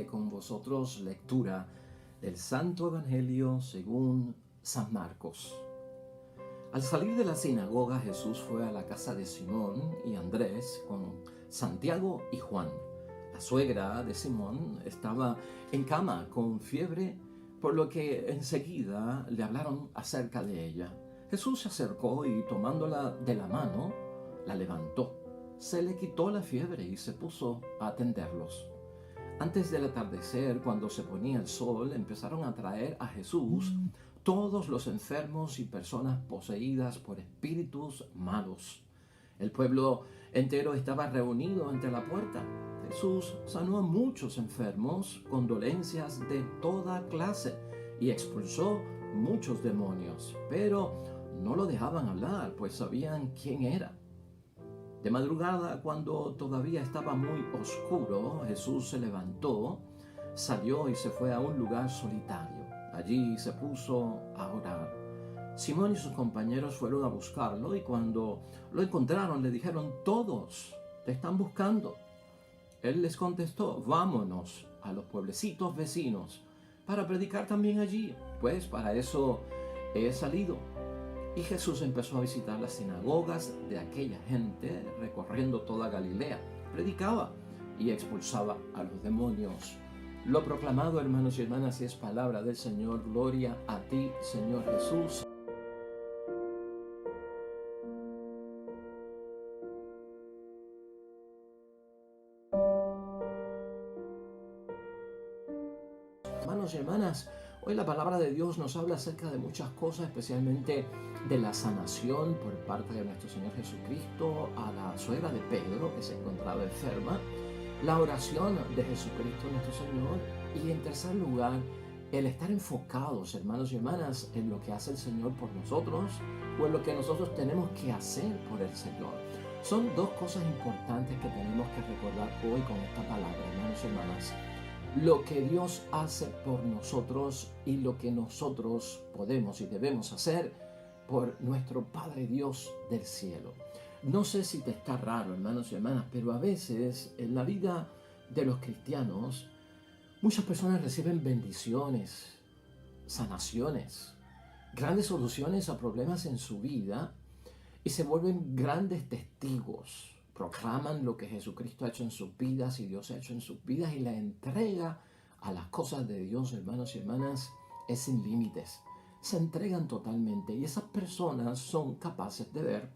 comparte con vosotros lectura del Santo Evangelio según San Marcos. Al salir de la sinagoga, Jesús fue a la casa de Simón y Andrés con Santiago y Juan. La suegra de Simón estaba en cama con fiebre, por lo que enseguida le hablaron acerca de ella. Jesús se acercó y tomándola de la mano, la levantó. Se le quitó la fiebre y se puso a atenderlos. Antes del atardecer, cuando se ponía el sol, empezaron a traer a Jesús todos los enfermos y personas poseídas por espíritus malos. El pueblo entero estaba reunido ante la puerta. Jesús sanó a muchos enfermos con dolencias de toda clase y expulsó muchos demonios, pero no lo dejaban hablar, pues sabían quién era. De madrugada, cuando todavía estaba muy oscuro, Jesús se levantó, salió y se fue a un lugar solitario. Allí se puso a orar. Simón y sus compañeros fueron a buscarlo y cuando lo encontraron le dijeron: «Todos te están buscando». Él les contestó: «Vámonos a los pueblecitos vecinos para predicar también allí, pues para eso he salido». Y Jesús empezó a visitar las sinagogas de aquella gente, recorriendo toda Galilea. Predicaba y expulsaba a los demonios. Lo proclamado, hermanos y hermanas, es palabra del Señor. Gloria a ti, Señor Jesús. Hermanos y hermanas, hoy la palabra de Dios nos habla acerca de muchas cosas, especialmente de la sanación por parte de nuestro Señor Jesucristo a la suegra de Pedro, que se encontraba enferma, la oración de Jesucristo nuestro Señor, y en tercer lugar, el estar enfocados, hermanos y hermanas, en lo que hace el Señor por nosotros o en lo que nosotros tenemos que hacer por el Señor. Son dos cosas importantes que tenemos que recordar hoy con esta palabra, hermanos y hermanas. Lo que Dios hace por nosotros y lo que nosotros podemos y debemos hacer por nuestro Padre Dios del cielo. No sé si te está raro, hermanos y hermanas, pero a veces en la vida de los cristianos muchas personas reciben bendiciones, sanaciones, grandes soluciones a problemas en su vida y se vuelven grandes testigos. Proclaman lo que Jesucristo ha hecho en sus vidas y Dios ha hecho en sus vidas, y la entrega a las cosas de Dios, hermanos y hermanas, es sin límites. Se entregan totalmente y esas personas son capaces de ver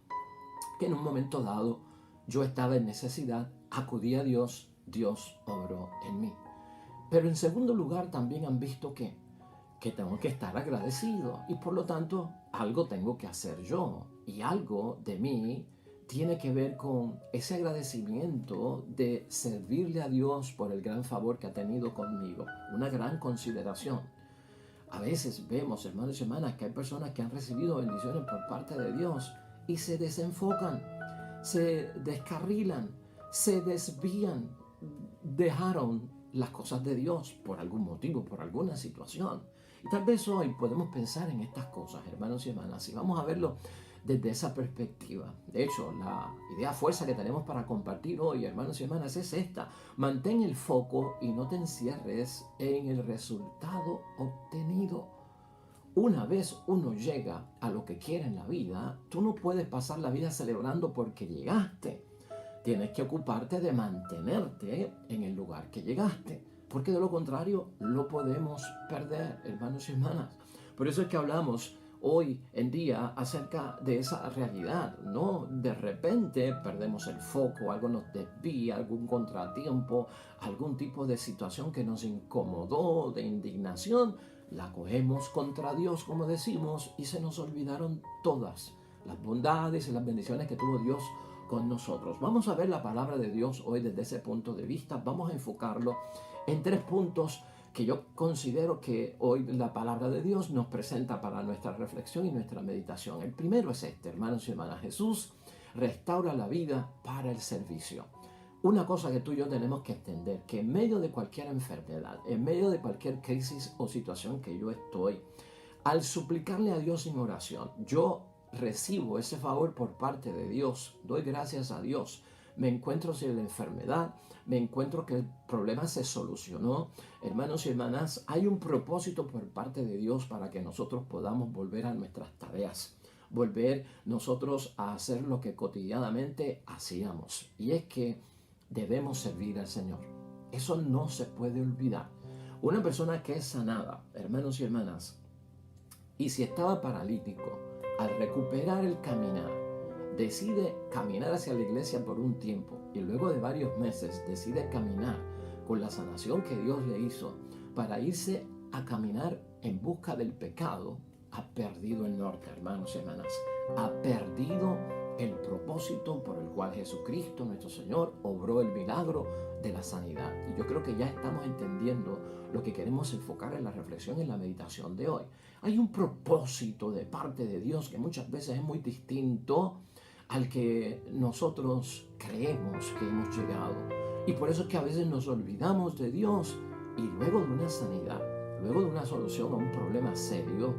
que en un momento dado yo estaba en necesidad, acudí a Dios, Dios obró en mí. Pero en segundo lugar también han visto que tengo que estar agradecido y por lo tanto algo tengo que hacer yo, y algo de mí tiene que ver con ese agradecimiento de servirle a Dios por el gran favor que ha tenido conmigo, una gran consideración. A veces vemos, hermanos y hermanas, que hay personas que han recibido bendiciones por parte de Dios y se desenfocan, se descarrilan, se desvían, dejaron las cosas de Dios por algún motivo, por alguna situación. Y tal vez hoy podemos pensar en estas cosas, hermanos y hermanas, y vamos a verlo desde esa perspectiva. De hecho, la idea fuerza que tenemos para compartir hoy, hermanos y hermanas, es esta: mantén el foco y no te encierres en el resultado obtenido. Una vez uno llega a lo que quiere en la vida, tú no puedes pasar la vida celebrando porque llegaste. Tienes que ocuparte de mantenerte en el lugar que llegaste, porque de lo contrario lo podemos perder, hermanos y hermanas. Por eso es que hablamos hoy en día acerca de esa realidad, ¿no? De repente perdemos el foco, algo nos desvía, algún contratiempo, algún tipo de situación que nos incomodó, de indignación, la cogemos contra Dios, como decimos, y se nos olvidaron todas las bondades y las bendiciones que tuvo Dios con nosotros. Vamos a ver la palabra de Dios hoy desde ese punto de vista. Vamos a enfocarlo en 3 puntos que yo considero que hoy la palabra de Dios nos presenta para nuestra reflexión y nuestra meditación. El primero es este, hermanos y hermanas: Jesús restaura la vida para el servicio. Una cosa que tú y yo tenemos que entender, que en medio de cualquier enfermedad, en medio de cualquier crisis o situación que yo estoy, al suplicarle a Dios en oración, yo recibo ese favor por parte de Dios, doy gracias a Dios, me encuentro sin la enfermedad, me encuentro que el problema se solucionó. Hermanos y hermanas, hay un propósito por parte de Dios para que nosotros podamos volver a nuestras tareas, volver nosotros a hacer lo que cotidianamente hacíamos. Y es que debemos servir al Señor. Eso no se puede olvidar. Una persona que es sanada, hermanos y hermanas, y si estaba paralítico, al recuperar el caminar, decide caminar hacia la iglesia por un tiempo y luego de varios meses decide caminar con la sanación que Dios le hizo para irse a caminar en busca del pecado, ha perdido el norte, hermanos y hermanas. Ha perdido el propósito por el cual Jesucristo, nuestro Señor, obró el milagro de la sanidad. Y yo creo que ya estamos entendiendo lo que queremos enfocar en la reflexión y en la meditación de hoy. Hay un propósito de parte de Dios que muchas veces es muy distinto al que nosotros creemos que hemos llegado. Y por eso es que a veces nos olvidamos de Dios y luego de una sanidad, luego de una solución a un problema serio,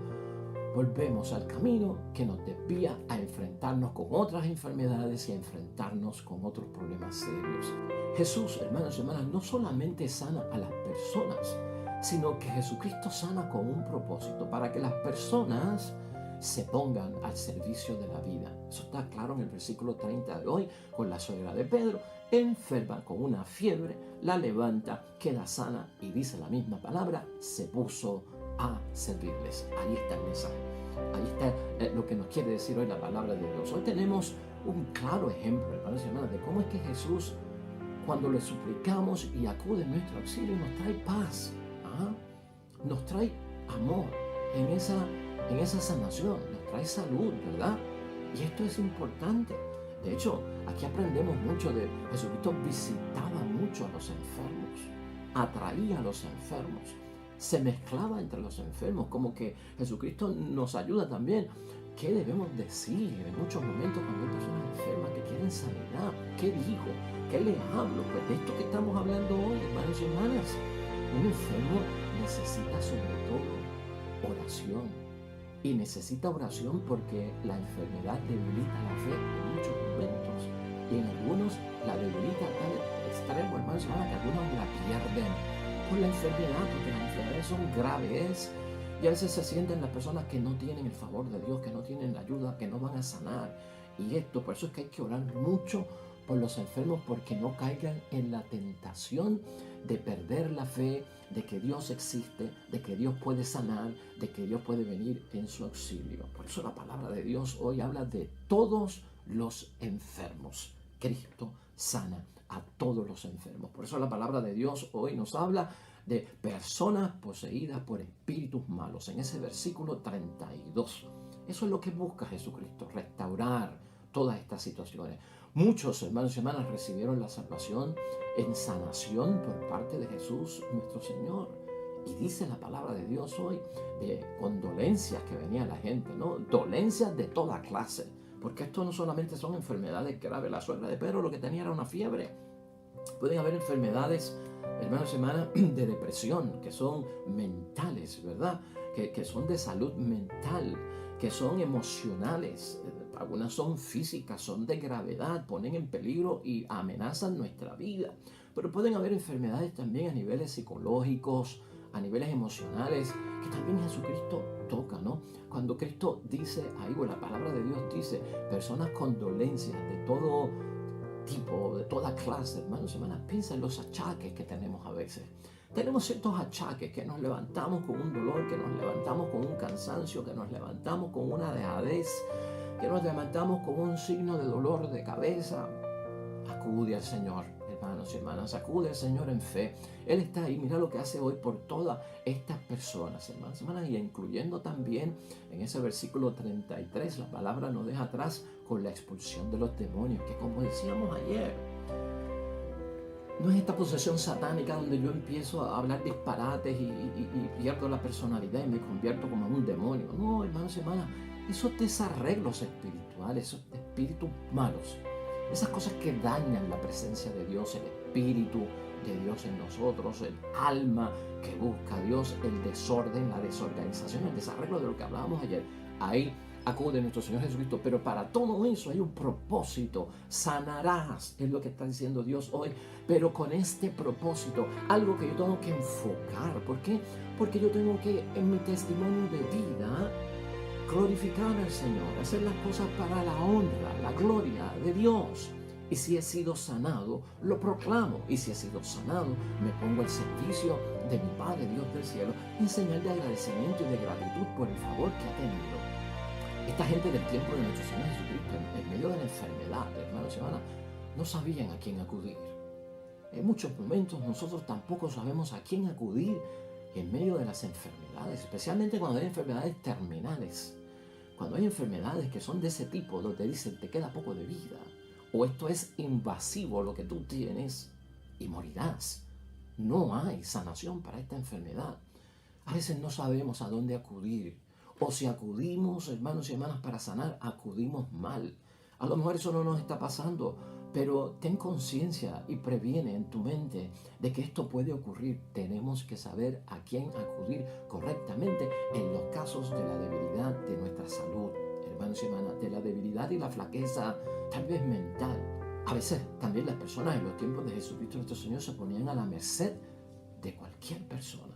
volvemos al camino que nos desvía a enfrentarnos con otras enfermedades y a enfrentarnos con otros problemas serios. Jesús, hermanos y hermanas, no solamente sana a las personas, sino que Jesucristo sana con un propósito, para que las personas se pongan al servicio de la vida. Eso está claro en el versículo 30 de hoy, con la suegra de Pedro, enferma con una fiebre, la levanta, queda sana y dice la misma palabra, se puso a servirles. Ahí está el mensaje. Ahí está lo que nos quiere decir hoy la palabra de Dios. Hoy tenemos un claro ejemplo, hermanos y hermanas, de cómo es que Jesús, cuando le suplicamos y acude en nuestro auxilio, nos trae paz, nos trae amor en esa sanación, nos trae salud, ¿verdad? Y esto es importante. De hecho, aquí aprendemos mucho de Jesucristo. Visitaba mucho a los enfermos, atraía a los enfermos, se mezclaba entre los enfermos, como que Jesucristo nos ayuda también. ¿Qué debemos decir en muchos momentos cuando hay personas enfermas que quieren sanidad? ¿Qué digo? ¿Qué les hablo? Pues de esto que estamos hablando hoy, hermanos y hermanas. Un enfermo necesita sobre todo oración. Y necesita oración porque la enfermedad debilita la fe en muchos momentos. Y en algunos la debilita a tal extremo, hermanos y hermanas, que algunos la pierden por la enfermedad, porque las enfermedades son graves. Y a veces se sienten las personas que no tienen el favor de Dios, que no tienen la ayuda, que no van a sanar. Y esto, por eso es que hay que orar mucho por los enfermos, porque no caigan en la tentación de perder la fe, de que Dios existe, de que Dios puede sanar, de que Dios puede venir en su auxilio. Por eso la palabra de Dios hoy habla de todos los enfermos. Cristo sana a todos los enfermos. Por eso la palabra de Dios hoy nos habla de personas poseídas por espíritus malos. En ese versículo 32. Eso es lo que busca Jesucristo, restaurar todas estas situaciones. Muchos hermanos y hermanas recibieron la salvación en sanación por parte de Jesús nuestro Señor. Y dice la palabra de Dios hoy de condolencias que venía la gente, ¿no? Dolencias de toda clase. Porque esto no solamente son enfermedades graves. La suegra de Pedro lo que tenía era una fiebre. Pueden haber enfermedades, hermanos y hermanas, de depresión, que son mentales, ¿verdad? Que son de salud mental, que son emocionales. Algunas son físicas, son de gravedad, ponen en peligro y amenazan nuestra vida. Pero pueden haber enfermedades también a niveles psicológicos, a niveles emocionales, que también Jesucristo toca, ¿no? Cuando Cristo dice, ahí la palabra de Dios dice, personas con dolencias de todo tipo, de toda clase, hermanos y hermanas, piensa en los achaques que tenemos a veces. Tenemos ciertos achaques que nos levantamos con un dolor, que nos levantamos con un cansancio, que nos levantamos con una dejadez, que nos levantamos con un signo de dolor de cabeza. Acude al Señor, hermanos y hermanas, acude al Señor en fe. Él está ahí, mira lo que hace hoy por todas estas personas, hermanos y hermanas, y incluyendo también en ese versículo 33, la palabra nos deja atrás con la expulsión de los demonios, que como decíamos ayer, no es esta posesión satánica donde yo empiezo a hablar disparates y pierdo la personalidad y me convierto como en un demonio. No, hermanos y hermanas, esos desarreglos espirituales, esos espíritus malos, esas cosas que dañan la presencia de Dios, el espíritu de Dios en nosotros, el alma que busca a Dios, el desorden, la desorganización, el desarreglo de lo que hablábamos ayer. Hay acude nuestro Señor Jesucristo, pero para todo eso hay un propósito. Sanarás, es lo que está diciendo Dios hoy, pero con este propósito, algo que yo tengo que enfocar. ¿Por qué? Porque yo tengo que, en mi testimonio de vida, glorificar al Señor, hacer las cosas para la honra, la gloria de Dios. Y si he sido sanado, lo proclamo. Y si he sido sanado, me pongo al servicio de mi Padre, Dios del cielo, en señal de agradecimiento y de gratitud por el favor que ha tenido. Esta gente del tiempo de nuestro Señor Jesucristo, en medio de la enfermedad, hermanos y hermanas, no sabían a quién acudir. En muchos momentos nosotros tampoco sabemos a quién acudir en medio de las enfermedades, especialmente cuando hay enfermedades terminales. Cuando hay enfermedades que son de ese tipo, donde dicen te queda poco de vida, o esto es invasivo lo que tú tienes y morirás. No hay sanación para esta enfermedad. A veces no sabemos a dónde acudir. O si acudimos, hermanos y hermanas, para sanar, acudimos mal. A lo mejor eso no nos está pasando, pero ten conciencia y previene en tu mente de que esto puede ocurrir. Tenemos que saber a quién acudir correctamente en los casos de la debilidad de nuestra salud, hermanos y hermanas, de la debilidad y la flaqueza, tal vez mental. A veces también las personas en los tiempos de Jesucristo nuestro Señor se ponían a la merced de cualquier persona.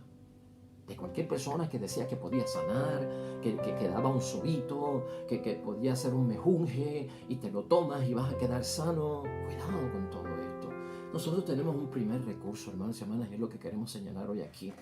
De cualquier persona que decía que podía sanar, que daba un sobito, que podía hacer un mejunje y te lo tomas y vas a quedar sano. Cuidado con todo esto. Nosotros tenemos un primer recurso, hermanos y hermanas, y es lo que queremos señalar hoy aquí.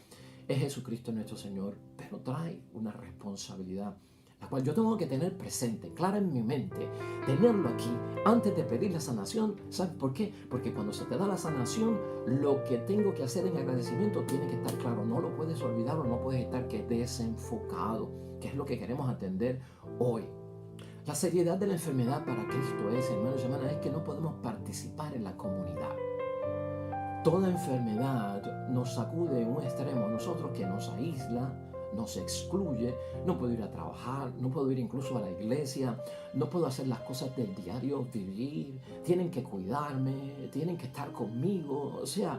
Es Jesucristo nuestro Señor, pero trae una responsabilidad, la cual yo tengo que tener presente, clara en mi mente, tenerlo aquí antes de pedir la sanación. ¿Sabes por qué? Porque cuando se te da la sanación, lo que tengo que hacer en agradecimiento tiene que estar claro. No lo puedes olvidar o no puedes estar desenfocado, que es lo que queremos atender hoy. La seriedad de la enfermedad para Cristo es, hermanos y hermanas, es que no podemos participar en la comunidad. Toda enfermedad nos sacude en un extremo, nosotros que nos aísla, nos excluye. No puedo ir a trabajar, no puedo ir incluso a la iglesia, no puedo hacer las cosas del diario vivir, tienen que cuidarme, tienen que estar conmigo. O sea,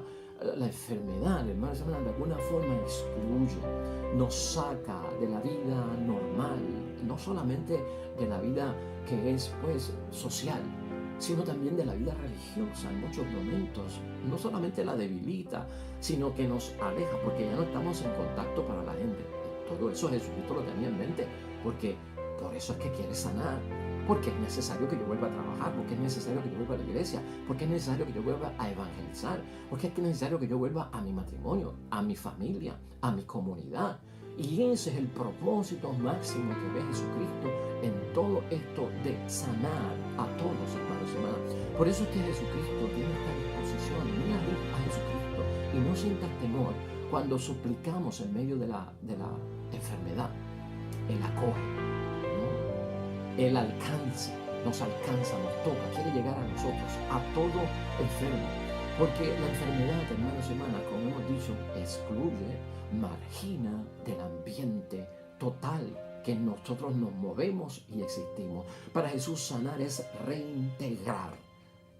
la enfermedad, hermanos y hermanas, de alguna forma excluye, nos saca de la vida normal, no solamente de la vida que es pues social, sino también de la vida religiosa en muchos momentos. No solamente la debilita, sino que nos aleja, porque ya no estamos en contacto para la gente. Todo eso Jesucristo lo tenía en mente, porque por eso es que quiere sanar, porque es necesario que yo vuelva a trabajar, porque es necesario que yo vuelva a la iglesia, porque es necesario que yo vuelva a evangelizar, porque es necesario que yo vuelva a mi matrimonio, a mi familia, a mi comunidad. Y ese es el propósito máximo que ve Jesucristo en todo esto de sanar a todos, hermanos y hermanas. Por eso es que Jesucristo tiene esta disposición. Mira a Jesucristo y no sientas temor cuando suplicamos en medio de la enfermedad. Él acoge, ¿no? Él nos alcanza, nos toca, quiere llegar a nosotros, a todo enfermo. Porque la enfermedad, hermanos y hermanas, como hemos dicho, excluye, margina del ambiente total que nosotros nos movemos y existimos. Para Jesús sanar es reintegrar,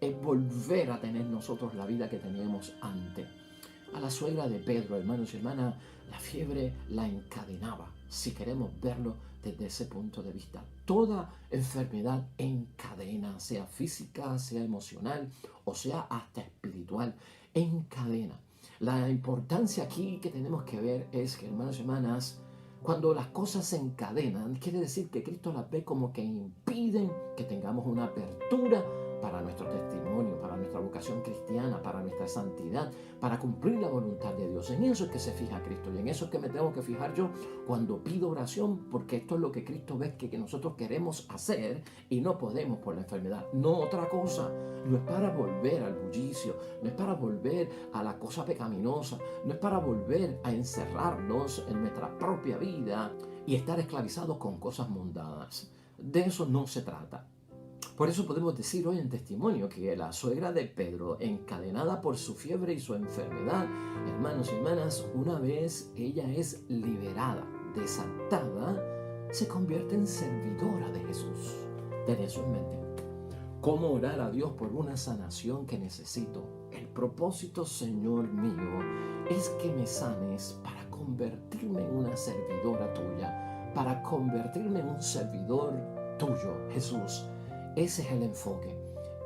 es volver a tener nosotros la vida que teníamos antes. A la suegra de Pedro, hermanos y hermanas, la fiebre la encadenaba, si queremos verlo desde ese punto de vista. Toda enfermedad encadena, sea física, sea emocional o sea hasta espiritual, encadena. La importancia aquí que tenemos que ver es que, hermanos y hermanas, cuando las cosas se encadenan, quiere decir que Cristo las ve como que impiden que tengamos una apertura para nuestro testimonio, para nuestra vocación cristiana, para nuestra santidad, para cumplir la voluntad de Dios. En eso es que se fija Cristo y en eso es que me tengo que fijar yo cuando pido oración, porque esto es lo que Cristo ve que nosotros queremos hacer y no podemos por la enfermedad. No otra cosa. No es para volver al bullicio, no es para volver a la cosa pecaminosa, no es para volver a encerrarnos en nuestra propia vida y estar esclavizados con cosas mundanas. De eso no se trata. Por eso podemos decir hoy en testimonio que la suegra de Pedro, encadenada por su fiebre y su enfermedad, hermanos y hermanas, una vez ella es liberada, desatada, se convierte en servidora de Jesús. Ten eso en mente. ¿Cómo orar a Dios por una sanación que necesito? El propósito, Señor mío, es que me sanes para convertirme en una servidora tuya, para convertirme en un servidor tuyo, Jesús. Ese es el enfoque.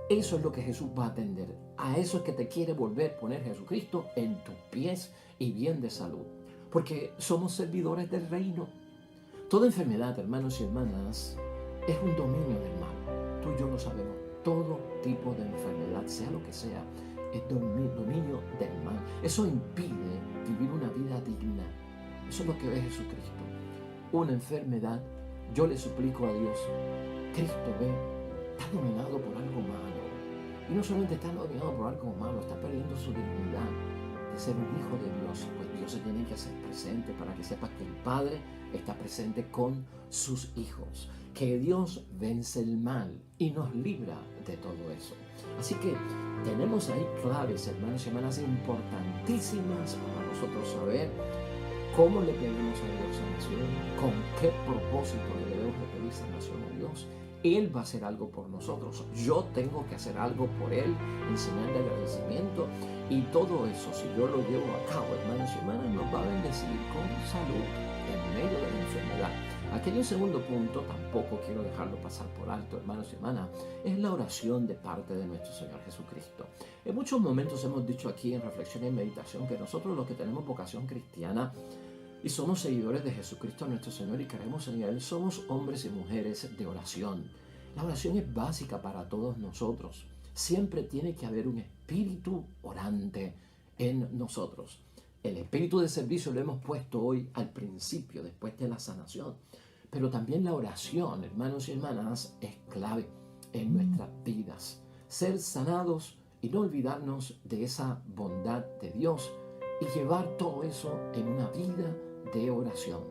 Eso es lo que Jesús va a atender. A eso es que te quiere volver a poner Jesucristo en tus pies y bien de salud. Porque somos servidores del reino. Toda enfermedad, hermanos y hermanas, es un dominio del mal. Tú y yo lo sabemos. Todo tipo de enfermedad, sea lo que sea, es dominio del mal. Eso impide vivir una vida digna. Eso es lo que ve Jesucristo. Una enfermedad, yo le suplico a Dios, Cristo ve, está dominado por algo malo. Y no solamente está dominado por algo malo, está perdiendo su dignidad de ser un hijo de Dios. Pues Dios se tiene que hacer presente para que sepas que el Padre está presente con sus hijos. Que Dios vence el mal y nos libra de todo eso. Así que tenemos ahí claves, hermanos y hermanas, importantísimas para nosotros saber cómo le pedimos a Dios sanación, con qué propósito le debemos de pedir sanación a Dios. Él va a hacer algo por nosotros. Yo tengo que hacer algo por Él, enseñarle agradecimiento. Y todo eso, si yo lo llevo a cabo, hermanos y hermanas, nos va a bendecir con salud en medio de la enfermedad. Aquel segundo punto, tampoco quiero dejarlo pasar por alto, hermanos y hermanas, es la oración de parte de nuestro Señor Jesucristo. En muchos momentos hemos dicho aquí en Reflexión y Meditación que nosotros los que tenemos vocación cristiana y somos seguidores de Jesucristo nuestro Señor y creemos en Él, somos hombres y mujeres de oración. La oración es básica para todos nosotros. Siempre tiene que haber un espíritu orante en nosotros. El espíritu de servicio lo hemos puesto hoy al principio, después de la sanación. Pero también la oración, hermanos y hermanas, es clave en nuestras vidas. Ser sanados y no olvidarnos de esa bondad de Dios y llevar todo eso en una vida de oración.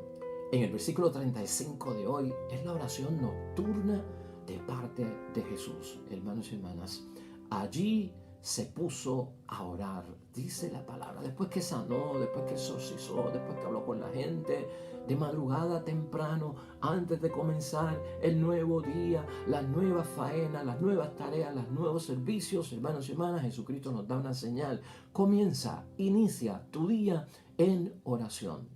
En el versículo 35 de hoy es la oración nocturna de parte de Jesús. Hermanos y hermanas, allí se puso a orar, dice la palabra, después que sanó, después que exorcizó, después que habló con la gente, de madrugada temprano, antes de comenzar el nuevo día, las nuevas faenas, las nuevas tareas, los nuevos servicios, hermanos y hermanas, Jesucristo nos da una señal. Inicia tu día en oración.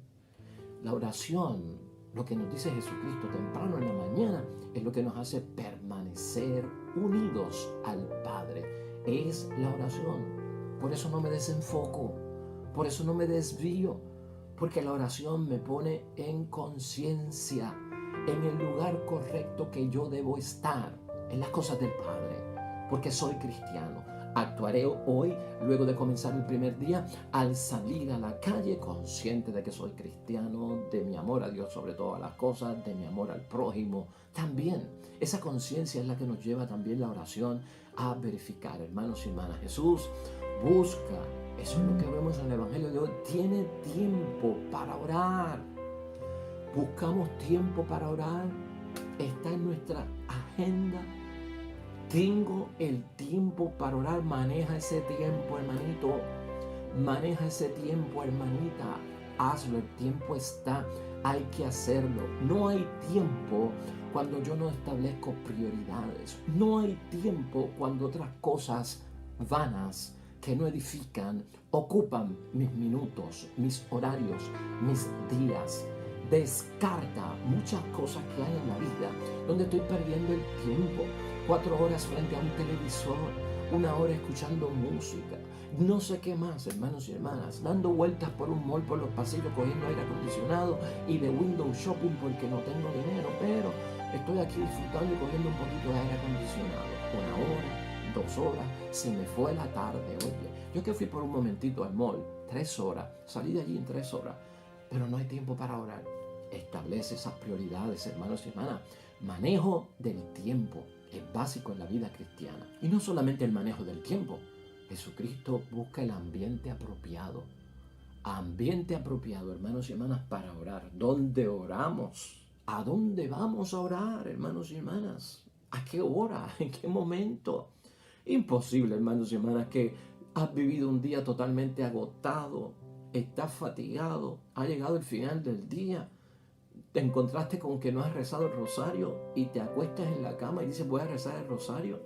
La oración, lo que nos dice Jesucristo temprano en la mañana, es lo que nos hace permanecer unidos al Padre. Es la oración. Por eso no me desenfoco, por eso no me desvío, porque la oración me pone en conciencia, en el lugar correcto que yo debo estar, en las cosas del Padre, porque soy cristiano. Actuaré hoy, luego de comenzar el primer día, al salir a la calle, consciente de que soy cristiano, de mi amor a Dios sobre todas las cosas, de mi amor al prójimo. También, esa conciencia es la que nos lleva también la oración a verificar. Hermanos y hermanas, Jesús busca, eso es lo que vemos en el Evangelio de hoy, tiene tiempo para orar. Buscamos tiempo para orar, está en nuestra agenda. Tengo el tiempo para orar. Maneja ese tiempo, hermanito. Maneja ese tiempo, hermanita. Hazlo, el tiempo está. Hay que hacerlo. No hay tiempo cuando yo no establezco prioridades. No hay tiempo cuando otras cosas vanas que no edifican ocupan mis minutos, mis horarios, mis días. Descarta muchas cosas que hay en la vida donde estoy perdiendo el tiempo. 4 horas frente a un televisor, 1 hora escuchando música, no sé qué más, hermanos y hermanas, dando vueltas por un mall, por los pasillos, cogiendo aire acondicionado y de window shopping porque no tengo dinero, pero estoy aquí disfrutando y cogiendo un poquito de aire acondicionado. 1 hora, 2 horas, se me fue la tarde. Oye, yo que fui por un momentito al mall, 3 horas, salí de allí en 3 horas, pero no hay tiempo para orar. Establece esas prioridades, hermanos y hermanas. Manejo del tiempo es básico en la vida cristiana. Y no solamente el manejo del tiempo. Jesucristo busca el ambiente apropiado. Ambiente apropiado, hermanos y hermanas, para orar. ¿Dónde oramos? ¿A dónde vamos a orar, hermanos y hermanas? ¿A qué hora? ¿En qué momento? Imposible, hermanos y hermanas, que has vivido un día totalmente agotado, estás fatigado, ha llegado el final del día, te encontraste con que no has rezado el rosario y te acuestas en la cama y dices voy a rezar el rosario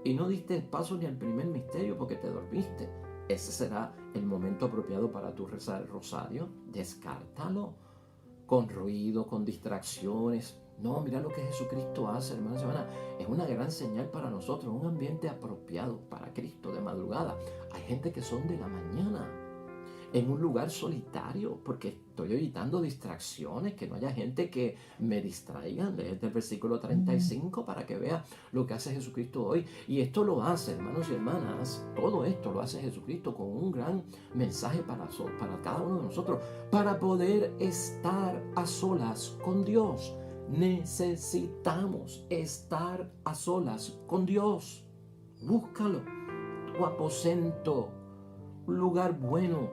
y no diste el paso ni al primer misterio porque te dormiste. Ese será el momento apropiado para tú rezar el rosario. Descártalo. con ruido, con distracciones. No, mira lo que Jesucristo hace, hermanos y hermanas. Es una gran señal para nosotros, un ambiente apropiado para Cristo de madrugada. Hay gente que son de la mañana, en un lugar solitario, porque estoy evitando distracciones, que no haya gente que me distraigan. Desde el versículo 35 para que vea lo que hace Jesucristo hoy. Y esto lo hace, hermanos y hermanas, todo esto lo hace Jesucristo con un gran mensaje para cada uno de nosotros, para poder estar a solas con Dios. Necesitamos estar a solas con Dios. Búscalo, tu aposento, un lugar bueno,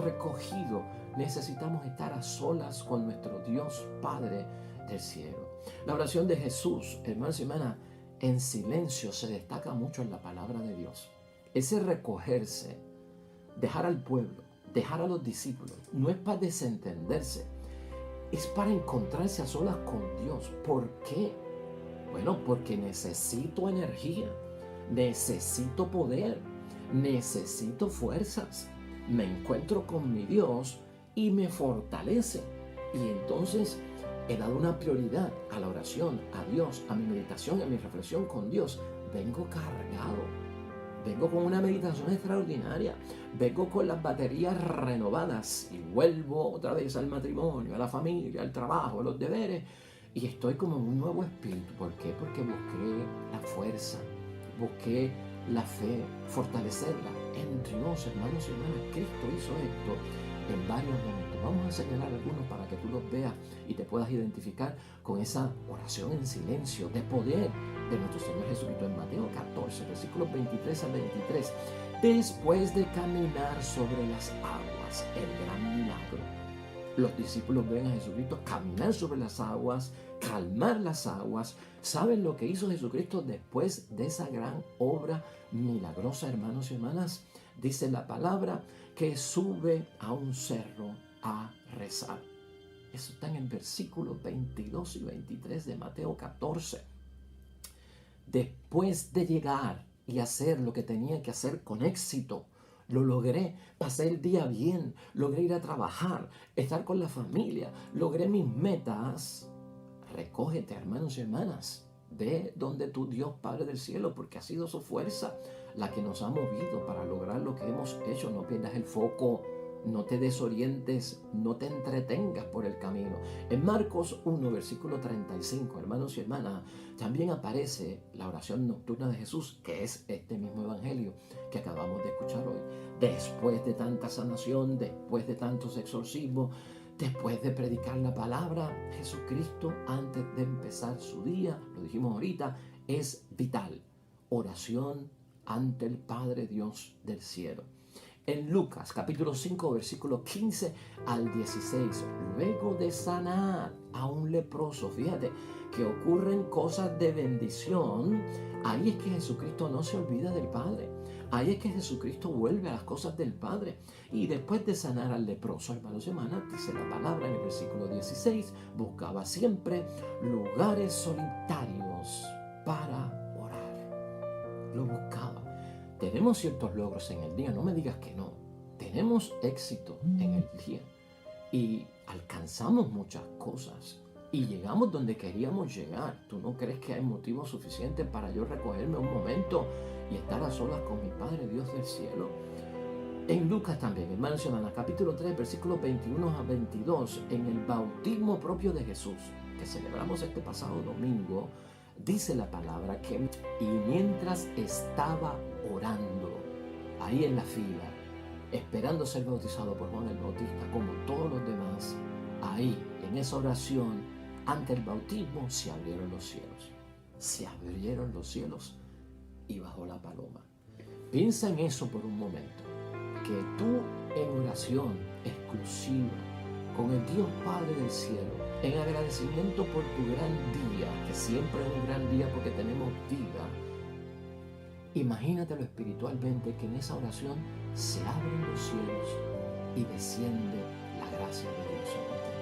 recogido. Necesitamos estar a solas con nuestro Dios Padre del cielo. La oración de Jesús, hermanos y hermanas, en silencio se destaca mucho en la palabra de Dios. Ese recogerse, dejar al pueblo, dejar a los discípulos, no es para desentenderse, es para encontrarse a solas con Dios. ¿Por qué? Bueno, porque necesito energía, necesito poder, necesito fuerzas. Me encuentro con mi Dios y me fortalece. Y entonces he dado una prioridad a la oración, a Dios, a mi meditación, a mi reflexión con Dios. Vengo cargado. Vengo con una meditación extraordinaria. Vengo con las baterías renovadas y vuelvo otra vez al matrimonio, a la familia, al trabajo, a los deberes. Y estoy como en un nuevo espíritu. ¿Por qué? Porque busqué la fuerza, busqué la fe, fortalecerla en Dios, hermanos y hermanas. Cristo hizo esto en varios momentos. Vamos a señalar algunos para que tú los veas y te puedas identificar con esa oración en silencio de poder de nuestro Señor Jesucristo. En Mateo 14, versículos 23 al 23. Después de caminar sobre las aguas, el gran milagro. Los discípulos ven a Jesucristo caminar sobre las aguas, calmar las aguas. ¿Saben lo que hizo Jesucristo después de esa gran obra milagrosa, hermanos y hermanas? Dice la palabra que sube a un cerro a rezar. Eso está en el versículo 22 y 23 de Mateo 14. Después de llegar y hacer lo que tenía que hacer con éxito, lo logré, pasé el día bien, logré ir a trabajar, estar con la familia, logré mis metas. Recógete, hermanos y hermanas, ve donde tu Dios Padre del cielo, porque ha sido su fuerza la que nos ha movido para lograr lo que hemos hecho. No pierdas el foco, no te desorientes, no te entretengas por el camino. En Marcos 1, versículo 35, hermanos y hermanas, también aparece la oración nocturna de Jesús, que es este mismo evangelio que acabamos de escuchar hoy. Después de tanta sanación, después de tantos exorcismos, después de predicar la palabra, Jesucristo, antes de empezar su día, lo dijimos ahorita, es vital. Oración ante el Padre Dios del cielo. En Lucas capítulo 5 versículo 15 al 16, luego de sanar a un leproso, fíjate que ocurren cosas de bendición. Ahí es que Jesucristo no se olvida del Padre. Ahí es que Jesucristo vuelve a las cosas del Padre. Y después de sanar al leproso, hermanos y hermanas, dice la palabra en el versículo 16, buscaba siempre lugares solitarios para orar. Lo buscaba. Tenemos ciertos logros en el día, no me digas que no. Tenemos éxito en el día y alcanzamos muchas cosas y llegamos donde queríamos llegar. ¿Tú no crees que hay motivo suficiente para yo recogerme un momento y estar a solas con mi Padre Dios del cielo? En Lucas también, hermanos y hermanas, capítulo 3, versículos 21 a 22, en el bautismo propio de Jesús, que celebramos este pasado domingo, dice la palabra que y mientras estaba orando ahí en la fila, esperando ser bautizado por Juan el Bautista, como todos los demás, ahí en esa oración ante el bautismo se abrieron los cielos. Se abrieron los cielos y bajó la paloma. Piensa en eso por un momento, que tú en oración exclusiva con el Dios Padre del cielo, en agradecimiento por tu gran día, que siempre es un gran día porque tenemos vida. Imagínatelo espiritualmente, que en esa oración se abren los cielos y desciende la gracia de Dios sobre ti.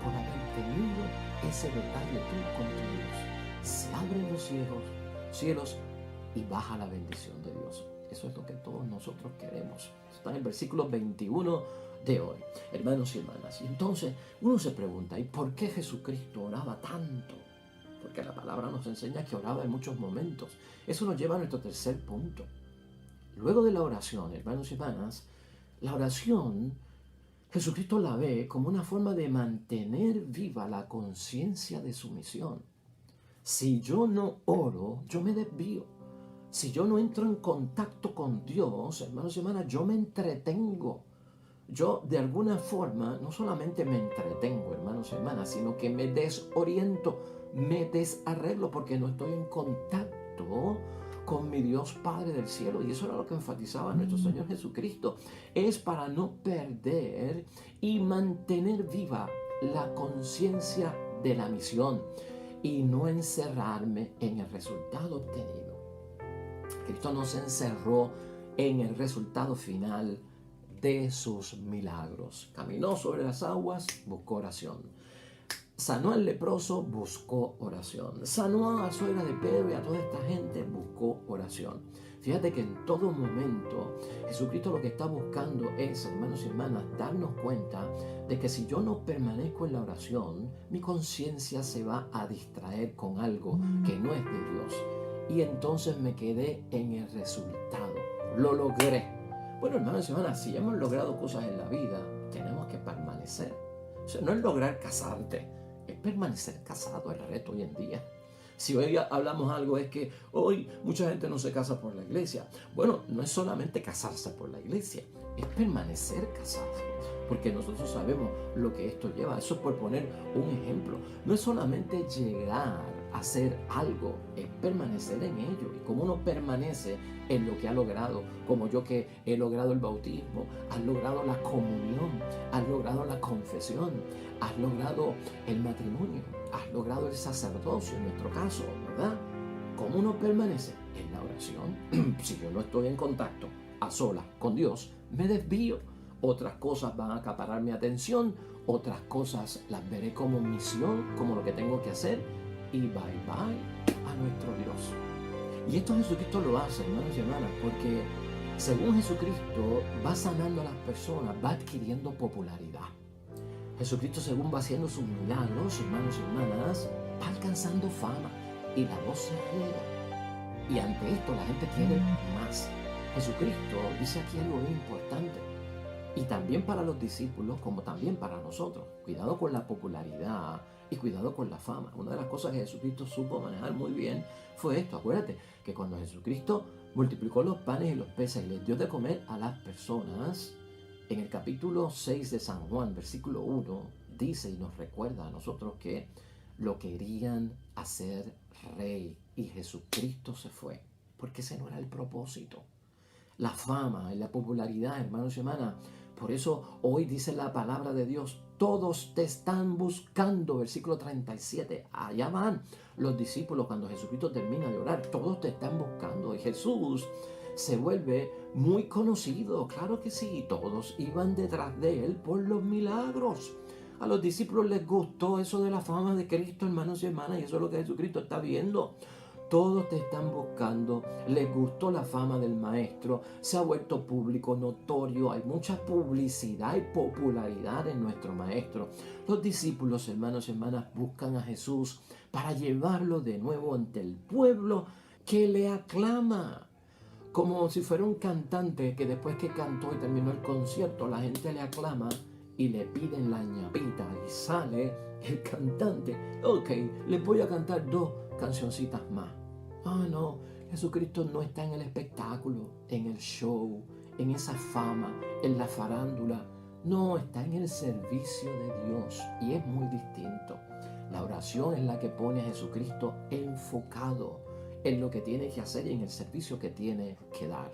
Por haber tenido ese detalle tú con tu Dios, se abren los cielos y baja la bendición de Dios. Eso es lo que todos nosotros queremos. Está en el versículo 21 de hoy, hermanos y hermanas. Y entonces uno se pregunta, ¿y por qué Jesucristo oraba tanto? Porque la palabra nos enseña que oraba en muchos momentos. Eso nos lleva a nuestro tercer punto. Luego de la oración, hermanos y hermanas, la oración, Jesucristo la ve como una forma de mantener viva la conciencia de su misión. Si yo no oro, yo me desvío. Si yo no entro en contacto con Dios, hermanos y hermanas, yo me entretengo. Yo de alguna forma no solamente me entretengo, hermanos y hermanas, sino que me desoriento, me desarreglo porque no estoy en contacto con mi Dios Padre del cielo. Y eso era lo que enfatizaba nuestro Señor Jesucristo. Es para no perder y mantener viva la conciencia de la misión y no encerrarme en el resultado obtenido. Cristo no se encerró en el resultado final de sus milagros. Caminó sobre las aguas, buscó oración. Sanó al leproso, buscó oración. Sanó a la suegra de Pedro y a toda esta gente, buscó oración. Fíjate que en todo momento Jesucristo lo que está buscando es, hermanos y hermanas, darnos cuenta de que si yo no permanezco en la oración, mi conciencia se va a distraer con algo que no es de Dios. Y entonces me quedé en el resultado. Lo logré. Bueno, hermanos y hermanas, si hemos logrado cosas en la vida, tenemos que permanecer. O sea, no es lograr casarte, es permanecer casado, el reto hoy en día. Si hoy hablamos algo es que hoy mucha gente no se casa por la iglesia. Bueno, no es solamente casarse por la iglesia, es permanecer casado. Porque nosotros sabemos lo que esto lleva. Eso es por poner un ejemplo. No es solamente llegar a hacer algo, es permanecer en ello. Y como uno permanece en lo que ha logrado, como yo que he logrado el bautismo, has logrado la comunión, has logrado la confesión, has logrado el matrimonio, has logrado el sacerdocio en nuestro caso, ¿verdad? ¿Cómo uno permanece? En la oración. Si yo no estoy en contacto a solas con Dios, me desvío. Otras cosas van a acaparar mi atención, otras cosas las veré como misión, como lo que tengo que hacer, y bye bye a nuestro Dios. Y esto Jesucristo lo hace, hermanos y hermanas, porque según Jesucristo va sanando a las personas, va adquiriendo popularidad. Jesucristo, según va haciendo sus milagros, hermanos y hermanas, va alcanzando fama y la voz se riega. Y ante esto la gente quiere más. Jesucristo dice aquí algo muy importante. Y también para los discípulos, como también para nosotros. Cuidado con la popularidad y cuidado con la fama. Una de las cosas que Jesucristo supo manejar muy bien fue esto. Acuérdate que cuando Jesucristo multiplicó los panes y los peces y les dio de comer a las personas, en el capítulo 6 de San Juan, versículo 1, dice y nos recuerda a nosotros que lo querían hacer rey. Y Jesucristo se fue, porque ese no era el propósito. La fama y la popularidad, hermanos y hermanas. Por eso hoy dice la palabra de Dios, todos te están buscando, versículo 37. Allá van los discípulos cuando Jesucristo termina de orar, todos te están buscando. Y Jesús se vuelve muy conocido, claro que sí, todos iban detrás de él por los milagros. A los discípulos les gustó eso de la fama de Cristo, hermanos y hermanas, y eso es lo que Jesucristo está viendo. Todos te están buscando, les gustó la fama del maestro, se ha vuelto público, notorio, hay mucha publicidad y popularidad en nuestro maestro. Los discípulos, hermanos y hermanas, buscan a Jesús para llevarlo de nuevo ante el pueblo que le aclama. Como si fuera un cantante que después que cantó y terminó el concierto, la gente le aclama y le piden la ñapita y sale el cantante. Ok, les voy a cantar 2 cancioncitas más. No, Jesucristo no está en el espectáculo, en el show, en esa fama, en la farándula. No, está en el servicio de Dios y es muy distinto. La oración es la que pone a Jesucristo enfocado en lo que tiene que hacer y en el servicio que tiene que dar.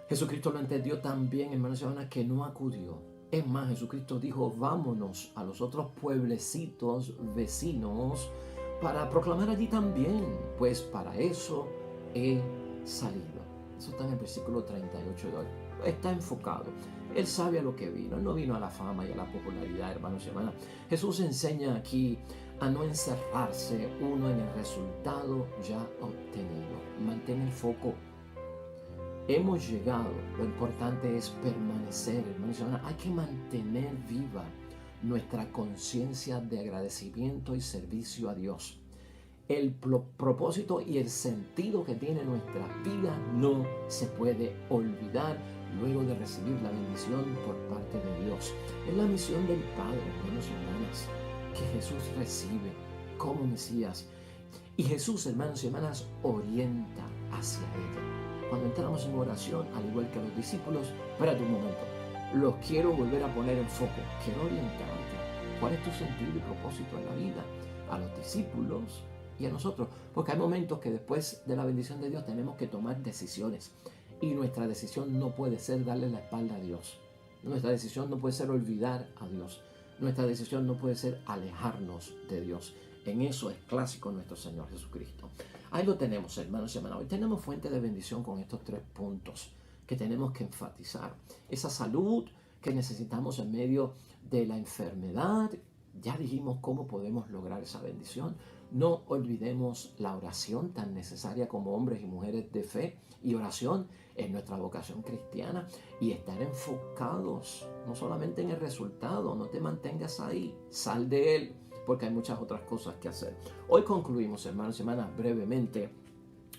Jesucristo lo entendió tan bien, hermanos y hermanas, que no acudió. Es más, Jesucristo dijo, vámonos a los otros pueblecitos vecinos para proclamar allí también, pues para eso he salido. Eso está en el versículo 38 de hoy. Está enfocado. Él sabe a lo que vino. Él no vino a la fama y a la popularidad, hermanos y hermanas. Jesús enseña aquí a no encerrarse uno en el resultado ya obtenido. Mantén el foco. hemos llegado. Lo importante es permanecer, hermanos y hermanas. Hay que mantener viva nuestra conciencia de agradecimiento y servicio a Dios. El propósito y el sentido que tiene nuestra vida no se puede olvidar luego de recibir la bendición por parte de Dios. Es la misión del Padre, hermanos y hermanas, que Jesús recibe como Mesías. Y Jesús, hermanos y hermanas, orienta hacia ella. Cuando entramos en oración, al igual que los discípulos, espérate un momento, los quiero volver a poner en foco. Quiero orientarte. ¿Cuál es tu sentido y propósito en la vida? A los discípulos y a nosotros. Porque hay momentos que después de la bendición de Dios tenemos que tomar decisiones. Y nuestra decisión no puede ser darle la espalda a Dios. Nuestra decisión no puede ser olvidar a Dios. Nuestra decisión no puede ser alejarnos de Dios. En eso es clásico nuestro Señor Jesucristo. Ahí lo tenemos, hermanos y hermanas. Hoy tenemos fuente de bendición con estos 3 puntos que tenemos que enfatizar. Esa salud que necesitamos en medio de la enfermedad. Ya dijimos cómo podemos lograr esa bendición. No olvidemos la oración tan necesaria como hombres y mujeres de fe. Y oración es nuestra vocación cristiana. Y estar enfocados no solamente en el resultado. No te mantengas ahí. Sal de él, porque hay muchas otras cosas que hacer. Hoy concluimos, hermanos y hermanas, brevemente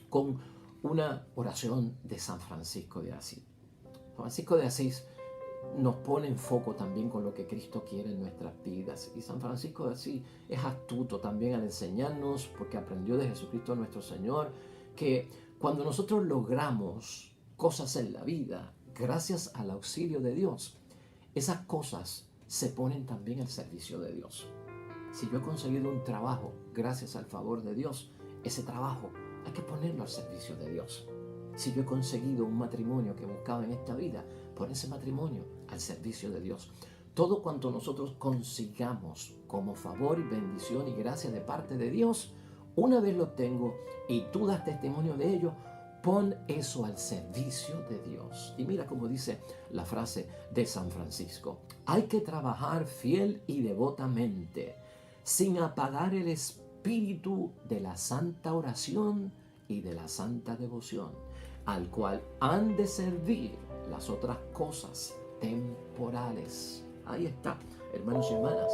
con una oración de San Francisco de Asís. Francisco de Asís nos pone en foco también con lo que Cristo quiere en nuestras vidas. Y San Francisco de Asís es astuto también al enseñarnos, porque aprendió de Jesucristo nuestro Señor, que cuando nosotros logramos cosas en la vida, gracias al auxilio de Dios, esas cosas se ponen también al servicio de Dios. Si yo he conseguido un trabajo gracias al favor de Dios, ese trabajo hay que ponerlo al servicio de Dios. Si yo he conseguido un matrimonio que buscaba en esta vida, pon ese matrimonio al servicio de Dios. Todo cuanto nosotros consigamos como favor y bendición y gracia de parte de Dios, una vez lo tengo y tú das testimonio de ello, pon eso al servicio de Dios. Y mira cómo dice la frase de San Francisco. Hay que trabajar fiel y devotamente, sin apagar el espíritu de la santa oración y de la santa devoción, al cual han de servir las otras cosas temporales. Ahí está, hermanos y hermanas.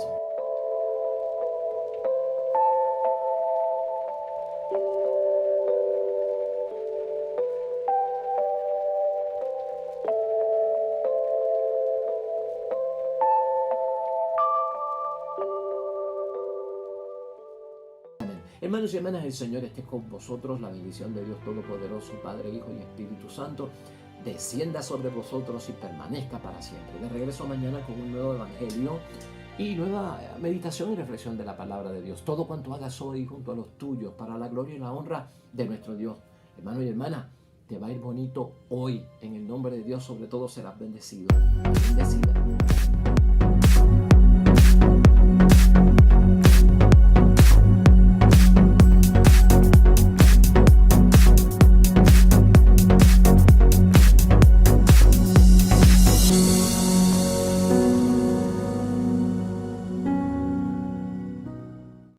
Hermanos y hermanas, el Señor esté con vosotros. La bendición de Dios Todopoderoso, Padre, Hijo y Espíritu Santo, descienda sobre vosotros y permanezca para siempre. De regreso mañana con un nuevo evangelio y nueva meditación y reflexión de la palabra de Dios. Todo cuanto hagas hoy junto a los tuyos, para la gloria y la honra de nuestro Dios. Hermano y hermana, te va a ir bonito hoy. En el nombre de Dios, sobre todo serás bendecido. Bendecida.